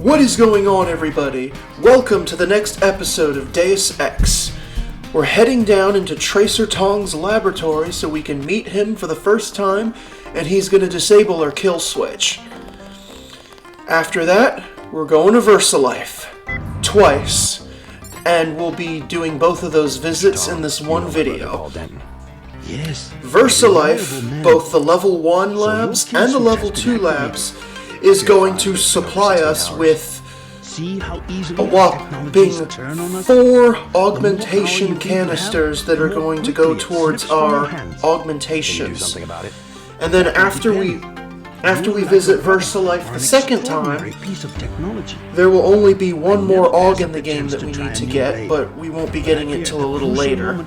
What is going on, everybody? Welcome to the next episode of Deus Ex. We're heading down into Tracer Tong's laboratory so we can meet him for the first time, and he's going to disable our kill switch. After that, we're going to Versalife. Twice. And we'll be doing both of those visits in this one video. Yes. Versalife, both the level 1 labs and the level 2 labs, is going to supply us with a whopping 4 augmentation canisters that are going to go towards our augmentations. And then after we visit Versalife the second time, there will only be one more aug in the game that we need to get, but we won't be getting it till a little later.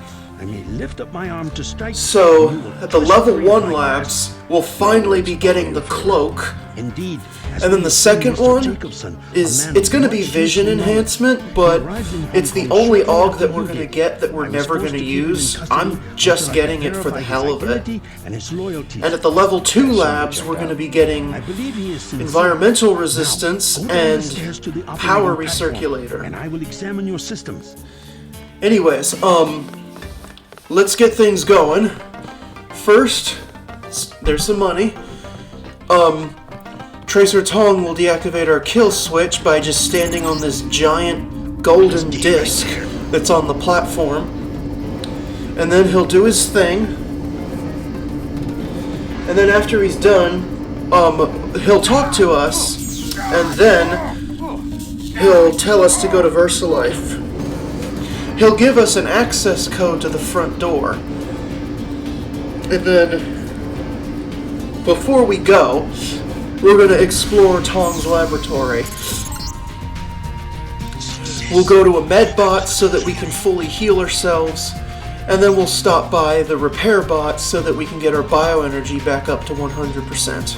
So, at the level 1 labs, we'll finally be getting the cloak. And then the second one is, it's going to be vision enhancement, but it's the only aug that we're going to get that we're never going to use. I'm just getting it for the hell of it. And at the level 2 labs, we're going to be getting environmental resistance and power recirculator. Anyways, let's get things going. First, there's some money. Tracer Tong will deactivate our kill switch by just standing on this giant golden disc that's on the platform. And then he'll do his thing. And then after he's done, he'll talk to us, and then he'll tell us to go to Versalife. He'll give us an access code to the front door. And then, before we go, we're going to explore Tong's laboratory. We'll go to a medbot so that we can fully heal ourselves, and then we'll stop by the repair bot so that we can get our bioenergy back up to 100%.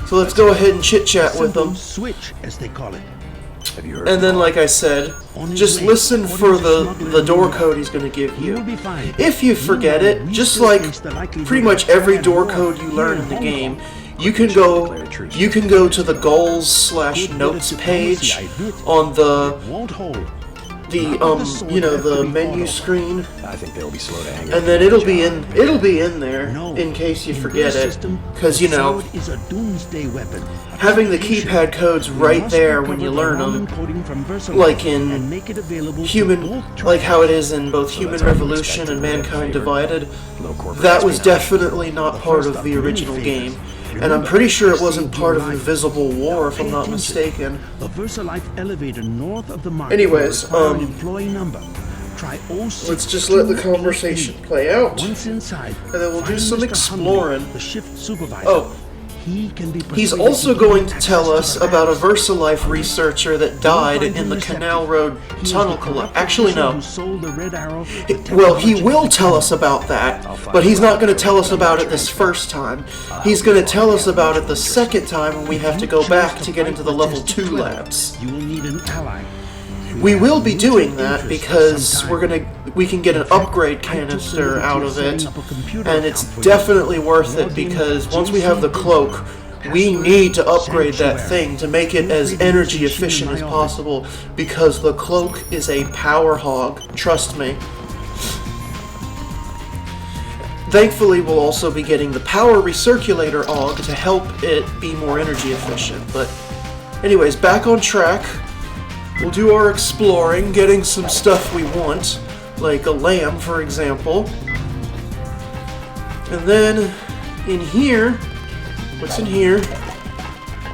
So let's go ahead and chit-chat with them. Switch, as they call it. And then, like I said, just listen for the door code he's going to give you. If you forget it, just like pretty much every door code you learn in the game, you can go to the goals/notes page on the menu screen. I think they'll be slow to hang. And then it'll be in there in case you forget it, because having the keypad codes right there when you learn them, like in like how it is in both Human Revolution and Mankind Divided, that was definitely not part of the original game. And I'm pretty sure it wasn't part of Invisible War, if I'm not mistaken. Anyways, let's just let the conversation play out, and then we'll do some exploring. Oh, he's also going to tell us about a Versalife researcher that died in the Canal Road tunnel collapse. Actually, no. Well, he will tell us about that, but he's not going to tell us about it this first time. He's going to tell us about it the second time when we have to go back to get into the level 2 labs. We will be doing that because we can get an upgrade canister out of it, and it's definitely worth it because once we have the cloak, we need to upgrade that thing to make it as energy efficient as possible because the cloak is a power hog, trust me. Thankfully, we'll also be getting the power recirculator aug to help it be more energy efficient. But anyways, back on track. We'll do our exploring, getting some stuff we want, like a lamb, for example. And then, in here, what's in here?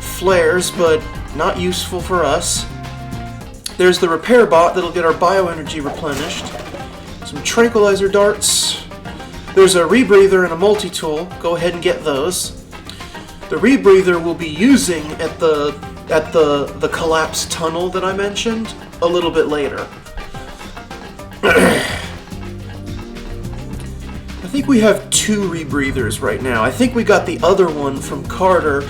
Flares, but not useful for us. There's the repair bot that'll get our bioenergy replenished. Some tranquilizer darts. There's a rebreather and a multi-tool. Go ahead and get those. The rebreather we'll be using at the collapsed tunnel that I mentioned a little bit later. I think we have 2 rebreathers right now. I think we got the other one from Carter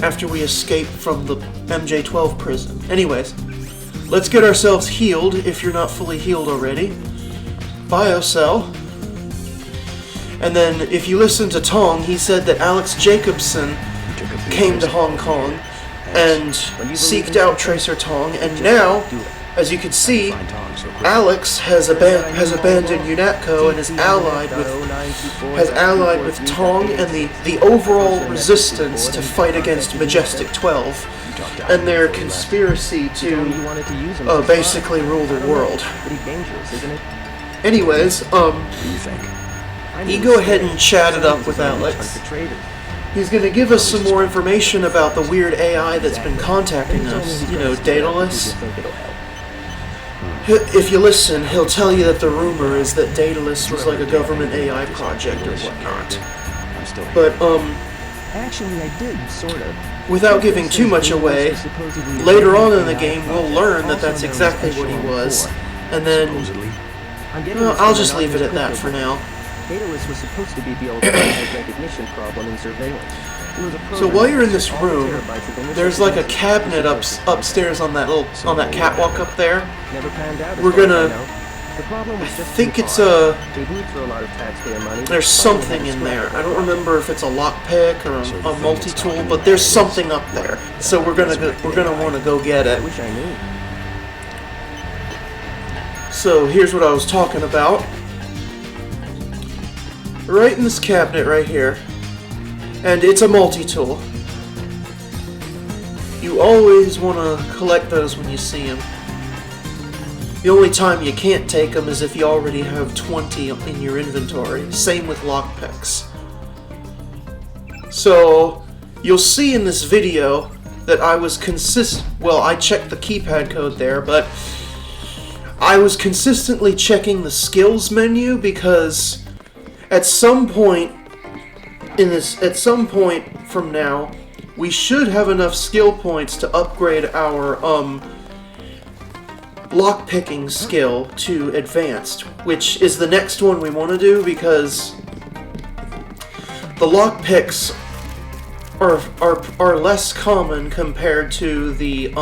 after we escaped from the MJ-12 prison. Anyways, let's get ourselves healed if you're not fully healed already. Biocell. And then, if you listen to Tong, he said that Alex Jacobson came to Hong Kong and seeked out Tracer Tong, and now, as you can see, Alex has abandoned UNATCO and is allied with Tong and the overall resistance to fight against Majestic 12 and their conspiracy to basically rule the world. Anyways, you go ahead and chat it up with Alex. He's going to give us some more information about the weird AI that's been contacting us, you know, Daedalus. If you listen, he'll tell you that the rumor is that Daedalus was like a government AI project or whatnot. But, actually, I did, sort of. Without giving too much away, later on in the game we'll learn that that's exactly what he was. And then, well, I'll just leave it at that for now. Daedalus was supposed to be the ultimate recognition problem in surveillance. So while you're in this room, there's like a cabinet upstairs on that catwalk up there. We're gonna, I think it's there's something in there. I don't remember if it's a lockpick or a multi-tool, but there's something up there. So we're gonna want to go get it. So here's what I was talking about. Right in this cabinet right here. And it's a multi-tool. You always want to collect those when you see them. The only time you can't take them is if you already have 20 in your inventory. Same with lockpicks. So, you'll see in this video that I was well, I checked the keypad code there, but I was consistently checking the skills menu because at some point from now, we should have enough skill points to upgrade our lockpicking skill to advanced, which is the next one we want to do because the lockpicks are less common compared to the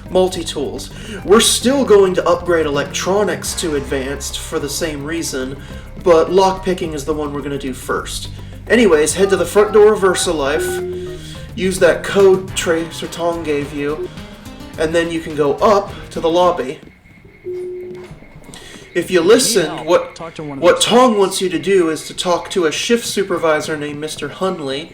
multi-tools. We're still going to upgrade electronics to advanced for the same reason, but lockpicking is the one we're going to do first. Anyways, head to the front door of VersaLife, use that code Tracer Tong gave you, and then you can go up to the lobby. If you listen, what Tong wants you to do is to talk to a shift supervisor named Mr. Hunley.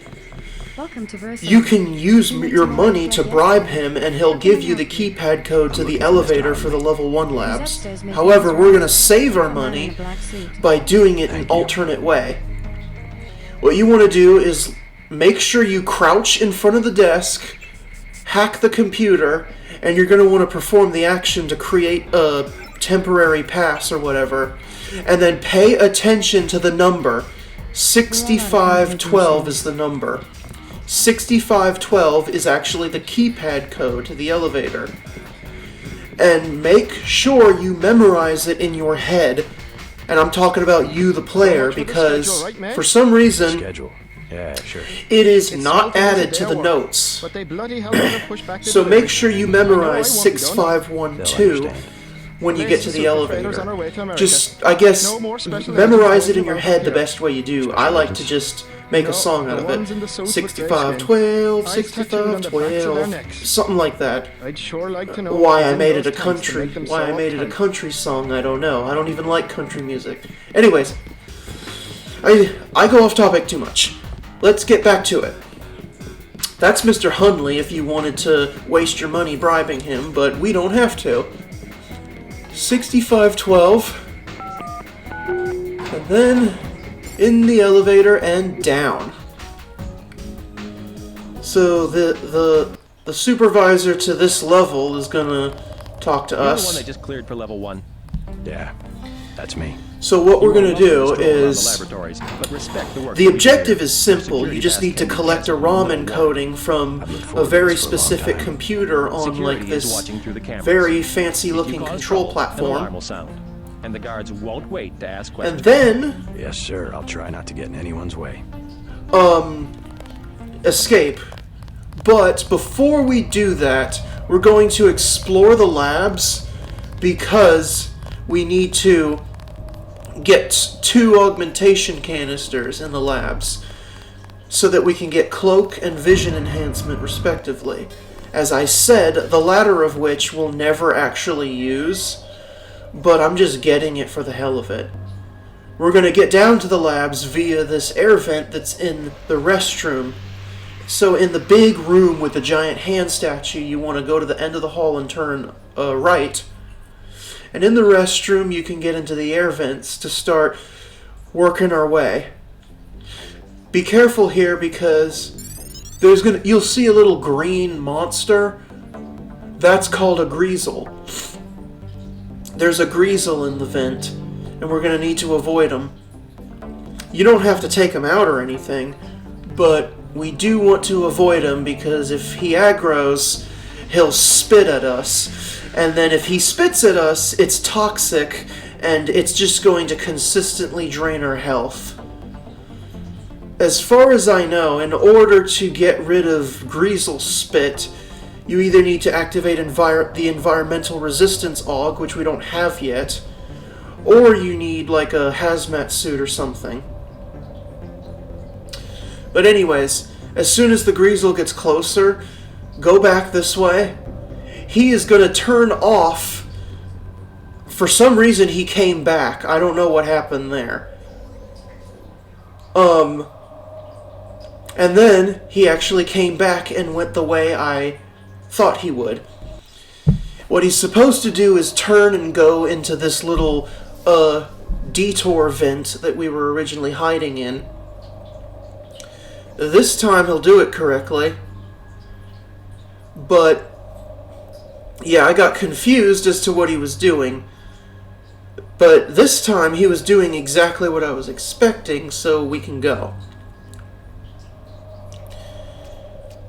You can use your money to bribe him, and he'll give you the keypad code to the elevator for the level 1 labs. However, we're going to save our money by doing it an alternate way. What you want to do is make sure you crouch in front of the desk, hack the computer, and you're going to want to perform the action to create a temporary pass or whatever, and then pay attention to the number. 6512 is the number. 6512 is actually the keypad code to the elevator. And make sure you memorize it in your head. And I'm talking about you, the player, because for some reason, it is not added to the notes. So make sure you memorize 6512 when you get to the elevator. Just, I guess, memorize it in your head the best way you do. I like to just make a song out of it. 6512, 6512, something like that. Why I made it a country song, I don't know. I don't even like country music. Anyways, I go off topic too much. Let's get back to it. That's Mr. Hunley if you wanted to waste your money bribing him, but we don't have to. 6512, and then in the elevator and down. So the supervisor to this level is gonna talk to us. The one that just cleared for level 1. Yeah, that's me. So what we're gonna do is the objective is simple. You just need to collect a ROM encoding from a very specific computer on like this very fancy-looking control platform. And the guards won't wait to ask questions. And then Yes, sir. I'll try not to get in anyone's way. Escape. But before we do that, we're going to explore the labs because we need to get 2 augmentation canisters in the labs. so that we can get cloak and vision enhancement respectively. As I said, the latter of which we'll never actually use, but I'm just getting it for the hell of it. We're going to get down to the labs via this air vent that's in the restroom. So in the big room with the giant hand statue, you want to go to the end of the hall and turn right. And in the restroom, you can get into the air vents to start working our way. Be careful here because you'll see a little green monster. That's called a greasel. There's a greasel in the vent, and we're going to need to avoid him. You don't have to take him out or anything, but we do want to avoid him because if he aggroes, he'll spit at us. And then if he spits at us, it's toxic, and it's just going to consistently drain our health. As far as I know, in order to get rid of greasel spit, you either need to activate the environmental resistance aug, which we don't have yet, or you need like a hazmat suit or something. But anyways, as soon as the greasel gets closer, go back this way. He is going to turn off. For some reason he came back. I don't know what happened there. And then he actually came back and went the way I thought he would. What he's supposed to do is turn and go into this little detour vent that we were originally hiding in. This time he'll do it correctly. But yeah, I got confused as to what he was doing. But this time he was doing exactly what I was expecting, so we can go.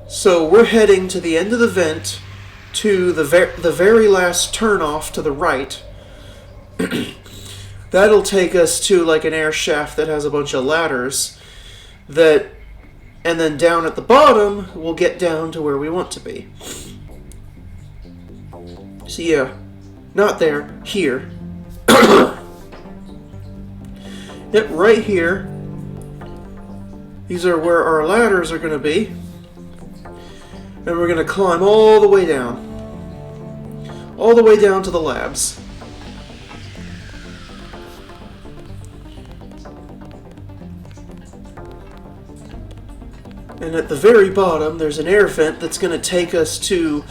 So we're heading to the end of the vent, to the very last turnoff to the right. That'll take us to like an air shaft that has a bunch of ladders. And then down at the bottom, we'll get down to where we want to be. So yeah, not there, here. Yep, right here. These are where our ladders are going to be. And we're going to climb all the way down. All the way down to the labs. And at the very bottom, there's an air vent that's going to take us to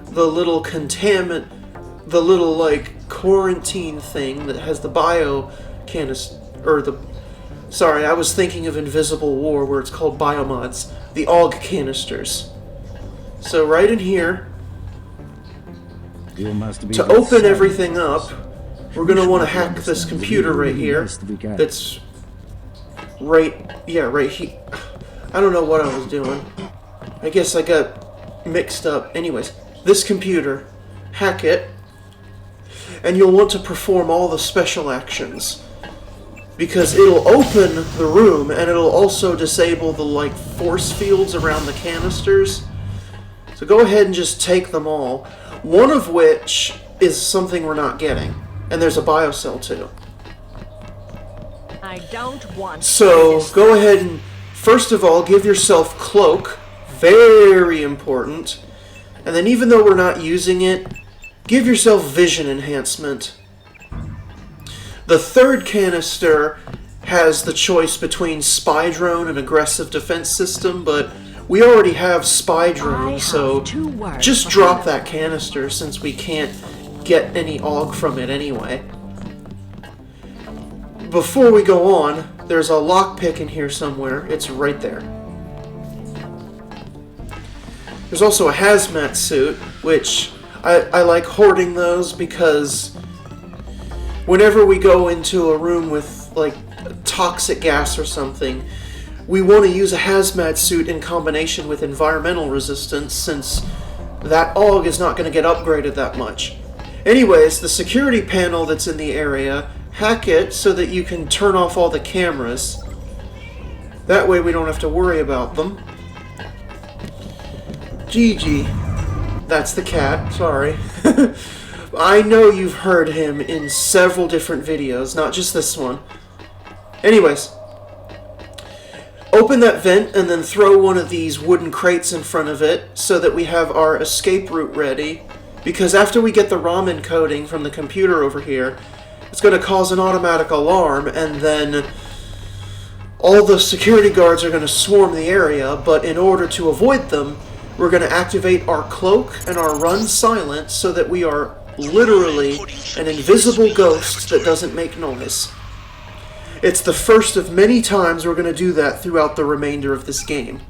the little the little, like, quarantine thing that has the bio canister, sorry, I was thinking of Invisible War, where it's called biomods, the aug canisters. So right in here, to open everything up, we're going to want to hack this computer right here, that's right here. I don't know what I was doing. I guess I got mixed up. Anyways, this computer, hack it, and you'll want to perform all the special actions. Because it'll open the room, and it'll also disable the, like, force fields around the canisters. So go ahead and just take them all. One of which is something we're not getting. And there's a biocell too. I don't want So go ahead and, first of all, give yourself cloak. Very important. And then even though we're not using it, give yourself vision enhancement. The third canister has the choice between spy drone and aggressive defense system, but we already have spy drone, so just drop that canister since we can't get any aug from it anyway. Before we go on, there's a lockpick in here somewhere. It's right there. There's also a hazmat suit, which I like hoarding those because whenever we go into a room with, like, toxic gas or something, we want to use a hazmat suit in combination with environmental resistance, since that aug is not going to get upgraded that much. Anyways, the security panel that's in the area, hack it so that you can turn off all the cameras. That way we don't have to worry about them. GG. That's the cat, sorry. I know you've heard him in several different videos, not just this one. Anyways, open that vent and then throw one of these wooden crates in front of it so that we have our escape route ready. Because after we get the ROM encoding from the computer over here, it's going to cause an automatic alarm, and then all the security guards are going to swarm the area, but in order to avoid them, we're going to activate our cloak and our run silent so that we are literally an invisible ghost that doesn't make noise. It's the first of many times we're going to do that throughout the remainder of this game.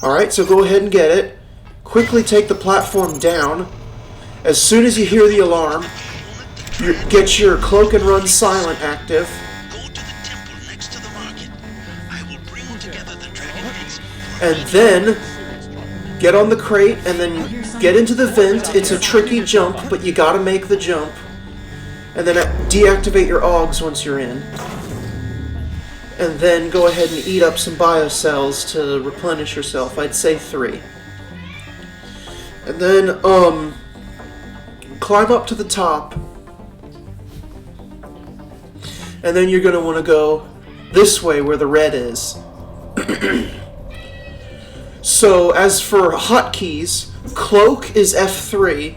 Alright, so go ahead and get it. Quickly take the platform down. As soon as you hear the alarm, get your cloak and run silent active. And then get on the crate and then get into the vent. It's a tricky jump, but you gotta make the jump. And then deactivate your augs once you're in. And then go ahead and eat up some biocells to replenish yourself. I'd say 3. And then, climb up to the top. And then you're gonna want to go this way where the red is. So, as for hotkeys, cloak is F3,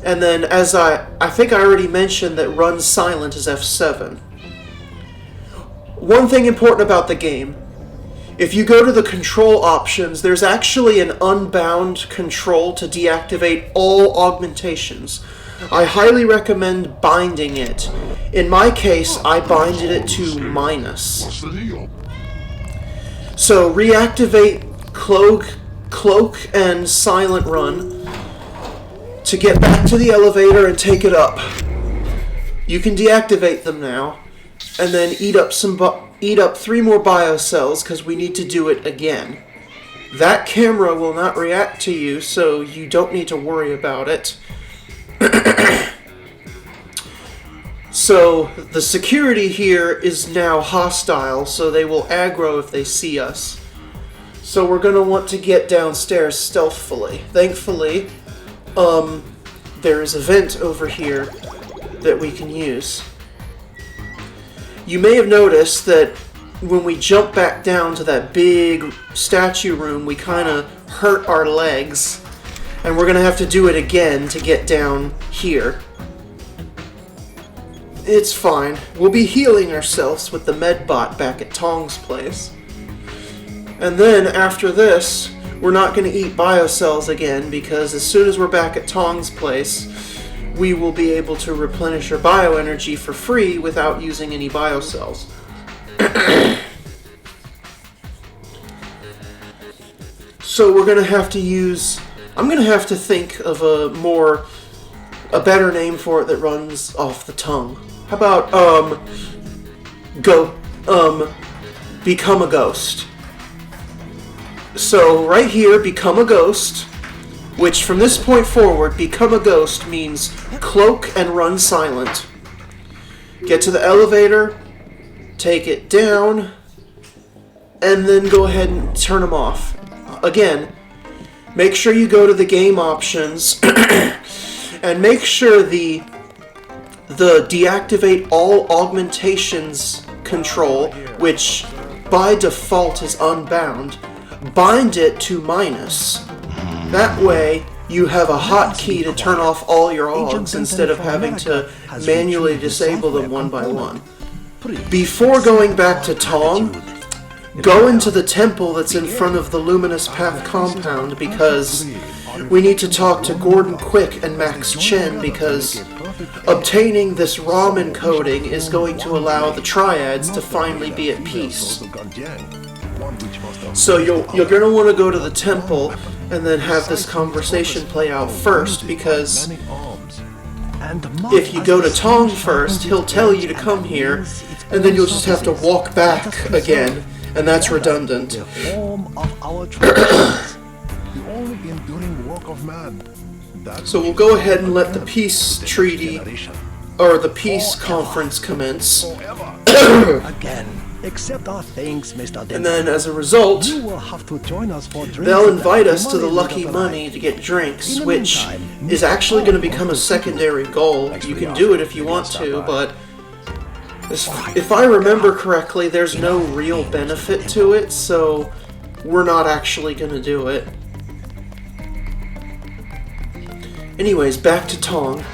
and then as I think I already mentioned that run silent is F7. One thing important about the game, if you go to the control options, there's actually an unbound control to deactivate all augmentations. I highly recommend binding it. In my case, I binded it to -. So reactivate cloak and silent run to get back to the elevator and take it up. You can deactivate them now, and then eat up 3 more biocells because we need to do it again. That camera will not react to you, so you don't need to worry about it. So the security here is now hostile, so they will aggro if they see us. So we're going to want to get downstairs stealthily. Thankfully, there is a vent over here that we can use. You may have noticed that when we jump back down to that big statue room, we kind of hurt our legs. And we're going to have to do it again to get down here. It's fine. We'll be healing ourselves with the medbot back at Tong's place. And then, after this, we're not going to eat biocells again, because as soon as we're back at Tong's place, we will be able to replenish our bioenergy for free without using any biocells. So we're going to have to use... I'm going to have to think of a better name for it that runs off the tongue. How about, become a ghost. So right here, become a ghost, which from this point forward, become a ghost means cloak and run silent. Get to the elevator, take it down, and then go ahead and turn them off. Again, make sure you go to the game options and make sure the deactivate all augmentations control, which by default is unbound, bind it to -. That way you have a hotkey to turn off all your augs instead of having to manually disable them one by one. Before going back to Tong, go into the temple that's in front of the Luminous Path compound, because we need to talk to Gordon Quick and Max Chen, because obtaining this ROM encoding is going to allow the Triads to finally be at peace. So you're going to want to go to the temple and then have this conversation play out first, because if you go to Tong first, he'll tell you to come here, and then you'll just have to walk back again, and that's redundant. So we'll go ahead and let the peace treaty, or the peace conference commence. Again, accept our thanks, Mr. And then as a result, You will have to join us for drinks they'll at invite the us to the Lucky Afterlife. Money to get drinks, In the which meantime, is actually going to become a secondary goal. Thanks You for the can do offer. it if you You want can to, stop by. but If I remember correctly, there's no real benefit to it, so we're not actually gonna do it. Anyways, back to Tong.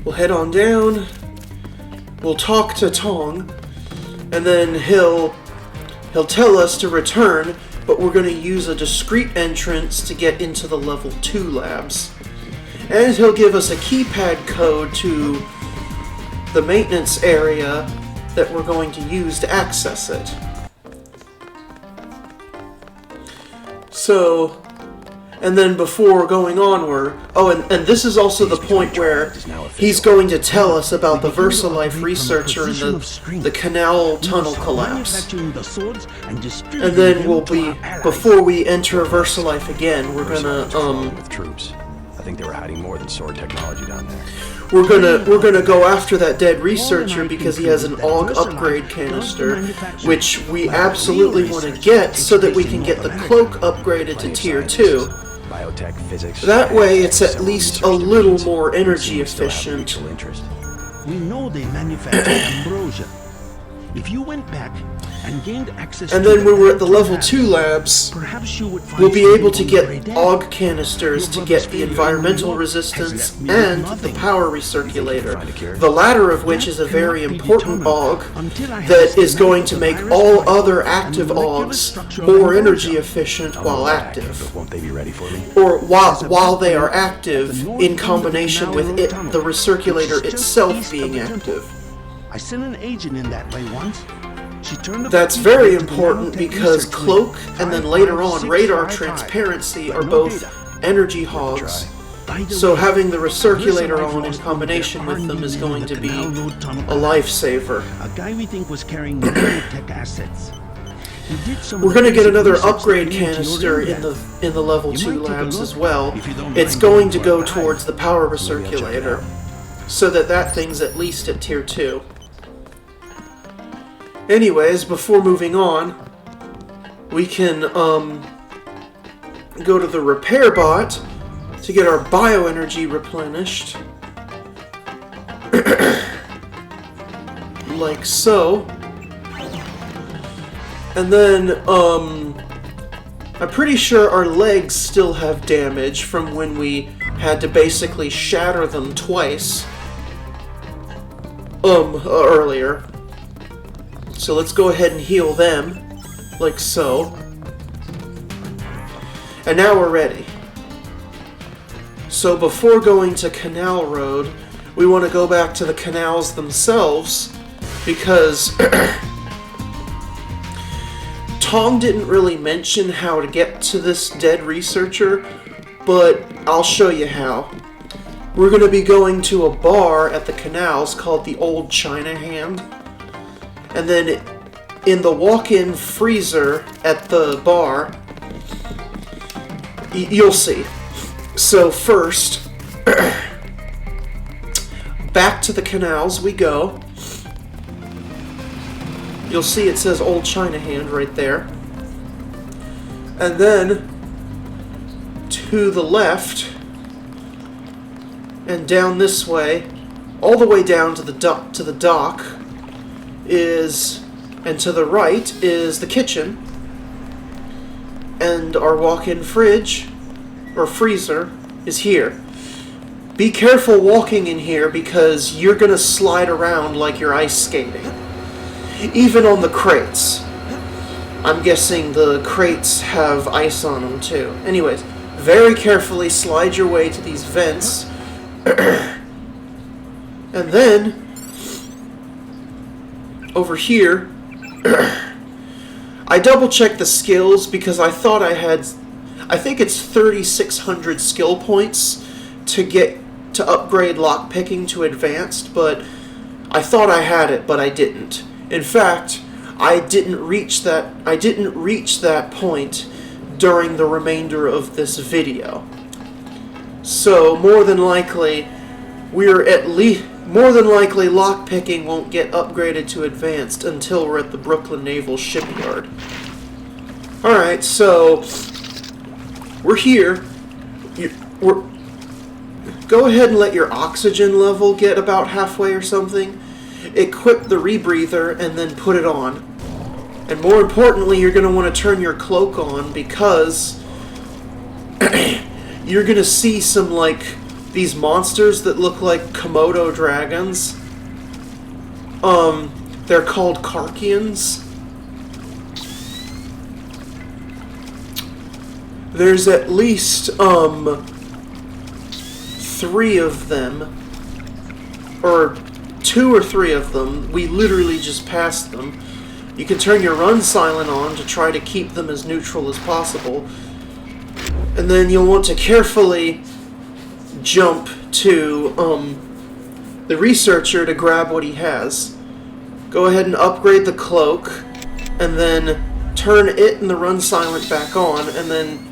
We'll head on down, we'll talk to Tong, and then he'll tell us to return, but we're going to use a discrete entrance to get into the level 2 labs. And he'll give us a keypad code to the maintenance area that we're going to use to access it. So, and then before going onward, and this is also the point where he's going to tell us about the Versalife researcher and the canal tunnel collapse. And then we'll be, before we enter Versalife again, we're gonna, with troops. I think they were hiding more than sword technology down there. We're gonna go after that dead researcher because he has an AUG upgrade canister, which we absolutely want to get so that we can get the cloak upgraded to tier 2. Biotech, physics. That way it's at least a little more energy efficient. We know they manufacture ambrosia. If you went back and gained access and to then when we're at the level 2 labs, perhaps you would find we'll be able to get something AUG canisters to get the environmental resistance and the power recirculator, the latter of which is a very important AUG that is going to make all other active AUGs more energy efficient while active. Won't they be ready for me? Or while they are active, in combination with it, the recirculator itself being active. I sent an agent in that way once. She turned That's very important because cloak and then later on radar transparency are both energy hogs, so having the recirculator on in combination with them is going to be a lifesaver. A guy we think was carrying biotech assets. We're going to get another upgrade canister in the level 2 labs as well. It's going to go towards the power recirculator, so that thing's at least at tier 2. Anyways, before moving on, we can go to the repair bot to get our bioenergy replenished. Like so. And then, I'm pretty sure our legs still have damage from when we had to basically shatter them twice. Earlier. So let's go ahead and heal them, like so. And now we're ready. So before going to Canal Road, we want to go back to the canals themselves, because Tom didn't really mention how to get to this dead researcher, but I'll show you how. We're going to be going to a bar at the canals called the Old China Hand. And then in the walk-in freezer at the bar, you'll see. So first, back to the canals we go. You'll see it says Old China Hand right there. And then to the left and down this way, all the way down to the dock is, and to the right is the kitchen, and our walk-in fridge or freezer is here. Be careful walking in here because you're gonna slide around like you're ice skating, even on the crates. I'm guessing the crates have ice on them too. Anyways, very carefully slide your way to these vents. And then over here, I double-checked the skills because I thought I think it's 3,600 skill points to upgrade lockpicking to advanced, but I thought I had it, but I didn't. In fact, I didn't reach that point during the remainder of this video. So more than likely lockpicking won't get upgraded to advanced until we're at the Brooklyn Naval Shipyard. Alright, so we're here. go ahead and let your oxygen level get about halfway or something. Equip the rebreather and then put it on. And more importantly, you're going to want to turn your cloak on because you're going to see some, like, these monsters that look like Komodo dragons. They're called Karkians. There's at least, 3 of them. Or 2 or 3 of them. We literally just passed them. You can turn your run silent on to try to keep them as neutral as possible. And then you'll want to carefully jump to the researcher to grab what he has. Go ahead and upgrade the cloak, and then turn it and the run silent back on, and then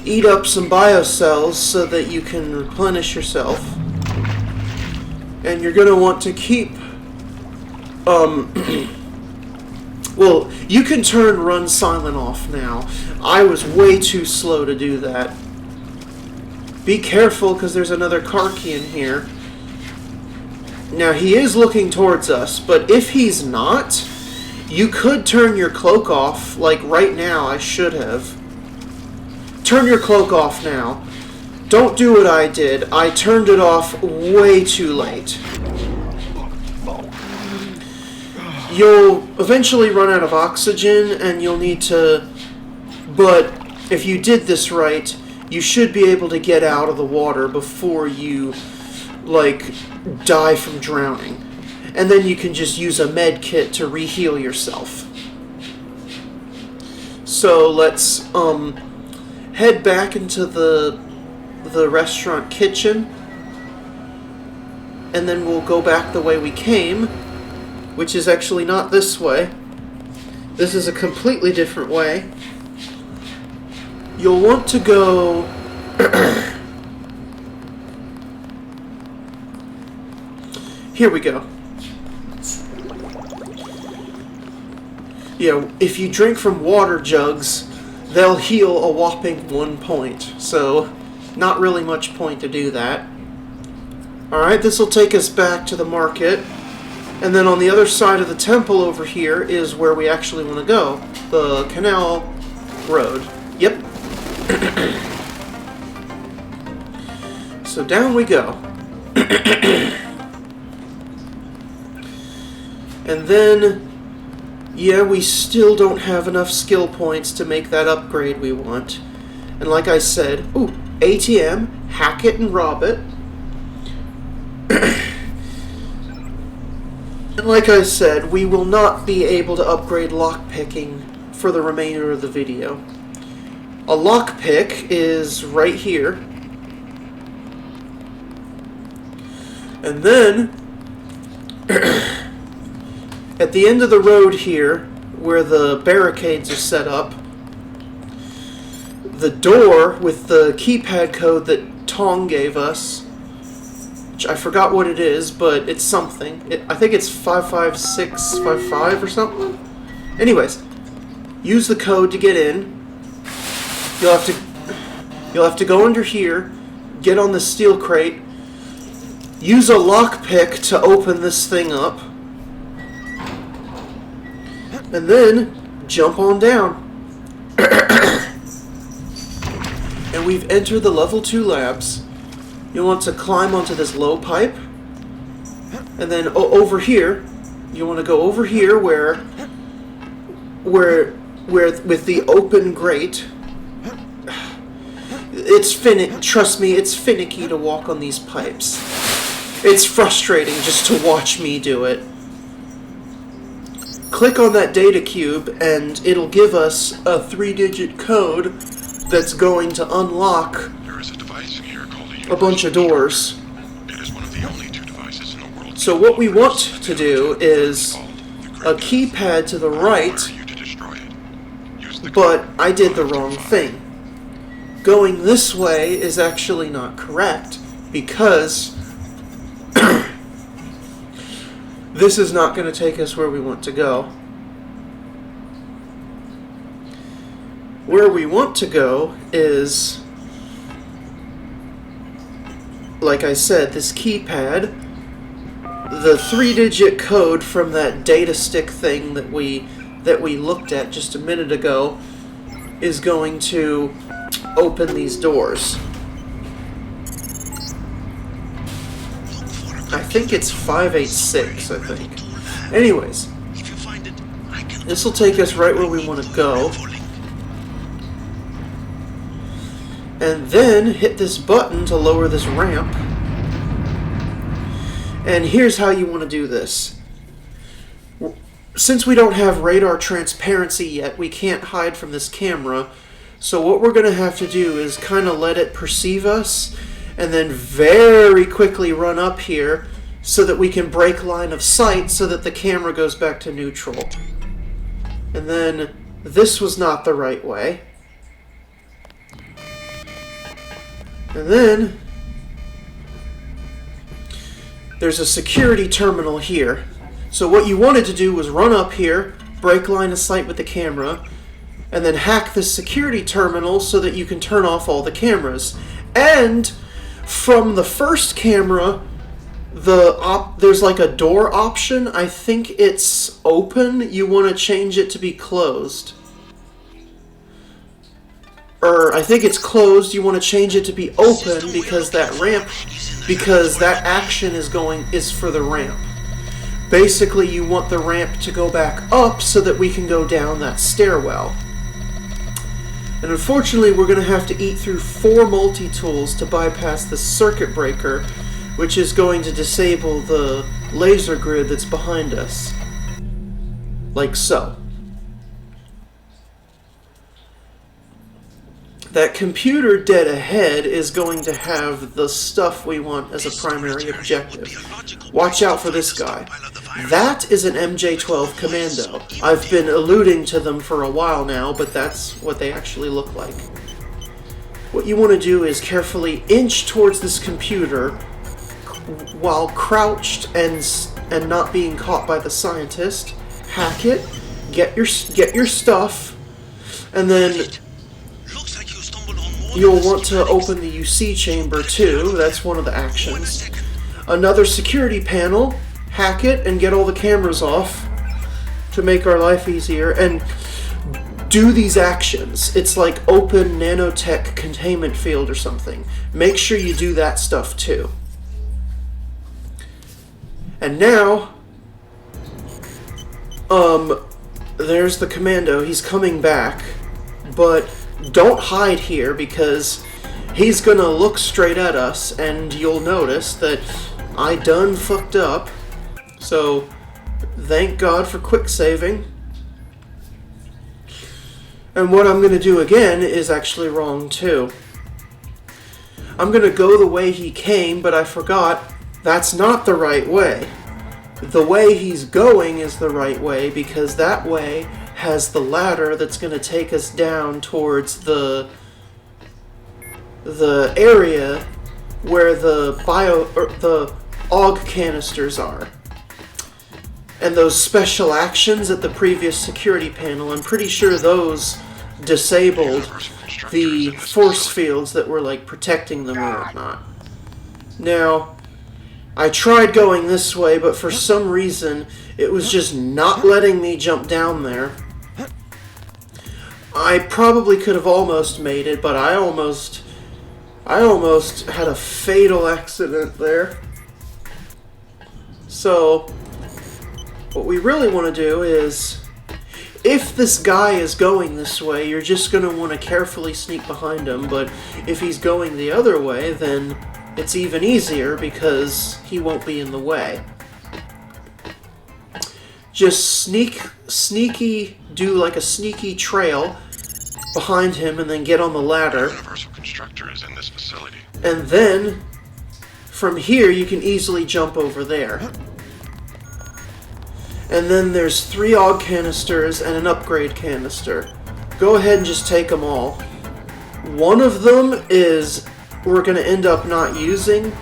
eat up some biocells so that you can replenish yourself. And you're going to want to keep... well, you can turn run silent off now. I was way too slow to do that. Be careful, because there's another Karkian here. Now, he is looking towards us, but if he's not, you could turn your cloak off, like right now. I should have. Turn your cloak off now. Don't do what I did. I turned it off way too late. You'll eventually run out of oxygen, and you'll need to... But if you did this right, you should be able to get out of the water before you, like, die from drowning. And then you can just use a med kit to re-heal yourself. So let's head back into the restaurant kitchen, and then we'll go back the way we came, which is actually not this way. This is a completely different way. You'll want to go... Here we go. Yeah, if you drink from water jugs, they'll heal a whopping 1 point. So, not really much point to do that. Alright, this will take us back to the market. And then on the other side of the temple over here is where we actually want to go. The canal road. Yep. So down we go. And then, yeah, we still don't have enough skill points to make that upgrade we want. And like I said, ooh, ATM, hack it and rob it. And like I said, we will not be able to upgrade lockpicking for the remainder of the video. A lockpick is right here. And then, at the end of the road here, where the barricades are set up, the door with the keypad code that Tong gave us, which I forgot what it is, but it's something. I think it's 55655 or something. Anyways, use the code to get in. You'll have to go under here, get on the steel crate, use a lockpick to open this thing up, and then jump on down. And we've entered the level 2 labs. You'll want to climb onto this low pipe, and then over here, you want to go over here where with the open grate. Trust me, it's finicky to walk on these pipes. It's frustrating just to watch me do it. Click on that data cube, and it'll give us a 3-digit code that's going to unlock There is a device here called a bunch of doors. It is one of the only 2 devices in the world. So what we want to do is a keypad to the right, but I did the wrong thing. Going this way is actually not correct, because this is not going to take us where we want to go. Where we want to go is like I said, this keypad, the 3-digit code from that data stick thing that we looked at just a minute ago, is going to open these doors. I think it's 586, I think. Anyways, this will take us right where we want to go. And then hit this button to lower this ramp. And here's how you want to do this. Since we don't have radar transparency yet, we can't hide from this camera. So what we're going to have to do is kind of let it perceive us, and then very quickly run up here so that we can break line of sight so that the camera goes back to neutral. And then this was not the right way. And then there's a security terminal here. So what you wanted to do was run up here, break line of sight with the camera, and then hack this security terminal so that you can turn off all the cameras. And from the first camera, there's like a door option. I think it's open. You want to change it to be closed. Or I think it's closed. You want to change it to be open because that ramp, because that action is for the ramp. Basically, you want the ramp to go back up so that we can go down that stairwell. And unfortunately, we're going to have to eat through 4 multi-tools to bypass the circuit breaker, which is going to disable the laser grid that's behind us. Like so. That computer dead ahead is going to have the stuff we want as a primary objective. Watch out for this guy. That is an MJ-12 commando. I've been alluding to them for a while now, but that's what they actually look like. What you want to do is carefully inch towards this computer while crouched and not being caught by the scientist. Hack it, get your stuff, and then you'll want to open the UC chamber too. That's one of the actions. Another security panel. Hack it and get all the cameras off to make our life easier. And do these actions. It's like open nanotech containment field or something. Make sure you do that stuff too. And now, there's the commando. He's coming back, but don't hide here because he's gonna look straight at us, and you'll notice that I done fucked up. So, thank God for quick saving. And what I'm gonna do again is actually wrong too. I'm gonna go the way he came, but I forgot that's not the right way. The way he's going is the right way because that way has the ladder that's going to take us down towards the area where the AUG canisters are. And those special actions at the previous security panel, I'm pretty sure those disabled the force fields that were like protecting them or whatnot. Now, I tried going this way, but for some reason, it was just not letting me jump down there. I probably could have almost made it, but I almost had a fatal accident there. So, what we really want to do is, if this guy is going this way, you're just going to want to carefully sneak behind him, but if he's going the other way, then it's even easier because he won't be in the way. Just do like a sneaky trail behind him and then get on the ladder. Universal constructor is in this facility. And then, from here, you can easily jump over there. And then there's 3 AUG canisters and an upgrade canister. Go ahead and just take them all. One of them is we're going to end up not using,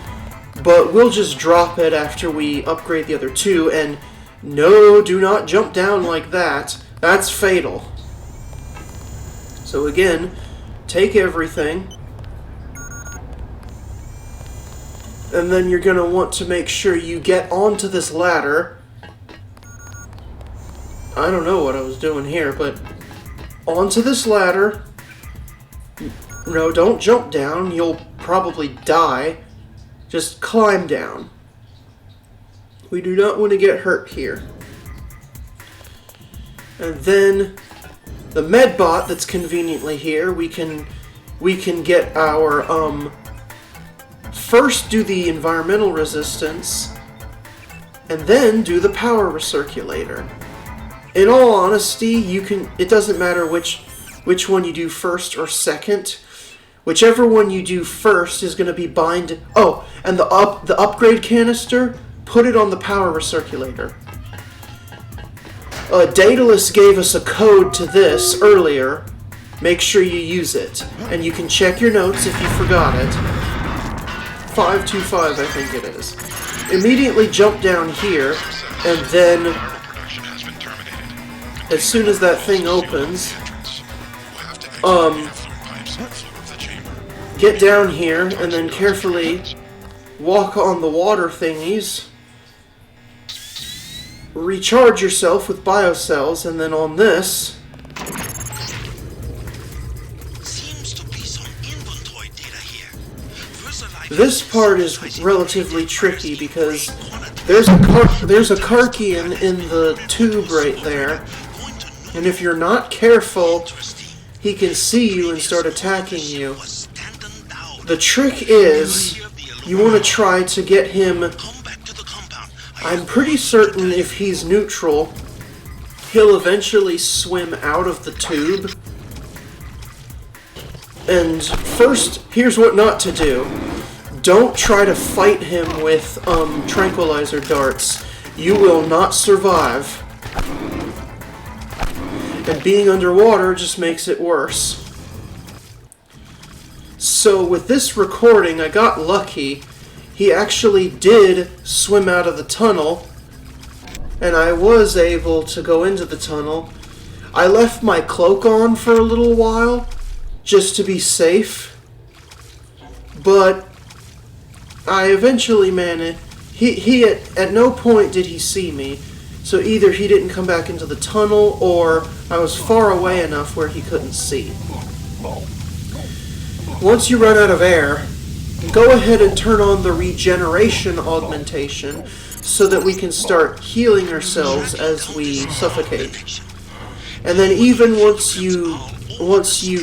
but we'll just drop it after we upgrade the other 2, and no, do not jump down like that. That's fatal. So again, take everything, And then you're going to want to make sure you get onto this ladder. I don't know what I was doing here, but onto this ladder. No, don't jump down. You'll probably die. Just climb down. We do not want to get hurt here. And then the medbot that's conveniently here, we can get our first do the environmental resistance and then do the power recirculator. In all honesty, it doesn't matter which one you do first or second. Whichever one you do first is going to be bind. Oh, and the upgrade canister, put it on the power recirculator. Daedalus gave us a code to this earlier. Make sure you use it. And you can check your notes if you forgot it. 525, I think it is. Immediately jump down here, and then as soon as that thing opens, get down here, and then carefully walk on the water thingies. Recharge yourself with biocells, and then on this, this part is relatively tricky because there's a Karkian in the tube right there, and if you're not careful, he can see you and start attacking you. The trick is, you want to try to get him. I'm pretty certain if he's neutral, he'll eventually swim out of the tube. And first, here's what not to do. Don't try to fight him with tranquilizer darts. You will not survive. And being underwater just makes it worse. So with this recording, I got lucky. He actually did swim out of the tunnel, and I was able to go into the tunnel. I left my cloak on for a little while, just to be safe, but I eventually managed. He at no point did he see me, so either he didn't come back into the tunnel, or I was far away enough where he couldn't see. Once you run out of air, go ahead and turn on the regeneration augmentation so that we can start healing ourselves as we suffocate. And then even once you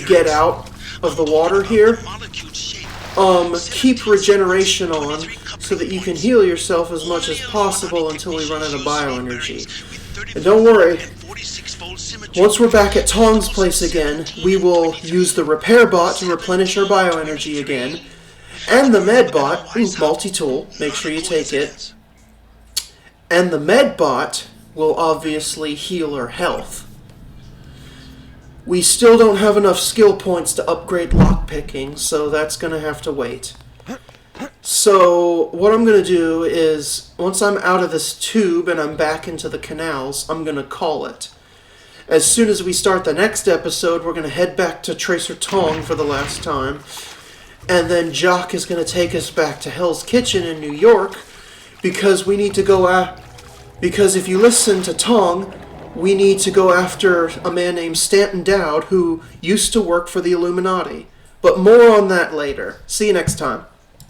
get out of the water here, keep regeneration on so that you can heal yourself as much as possible until we run out of bioenergy. And don't worry, once we're back at Tong's place again, we will use the repair bot to replenish our bioenergy again. And the med bot, multi-tool, make sure you take it. And the med bot will obviously heal our health. We still don't have enough skill points to upgrade lockpicking, so that's going to have to wait. So what I'm going to do is, once I'm out of this tube and I'm back into the canals, I'm going to call it. As soon as we start the next episode, we're going to head back to Tracer Tong for the last time. And then Jock is going to take us back to Hell's Kitchen in New York, because we need to go because if you listen to Tong, we need to go after a man named Stanton Dowd, who used to work for the Illuminati. But more on that later. See you next time.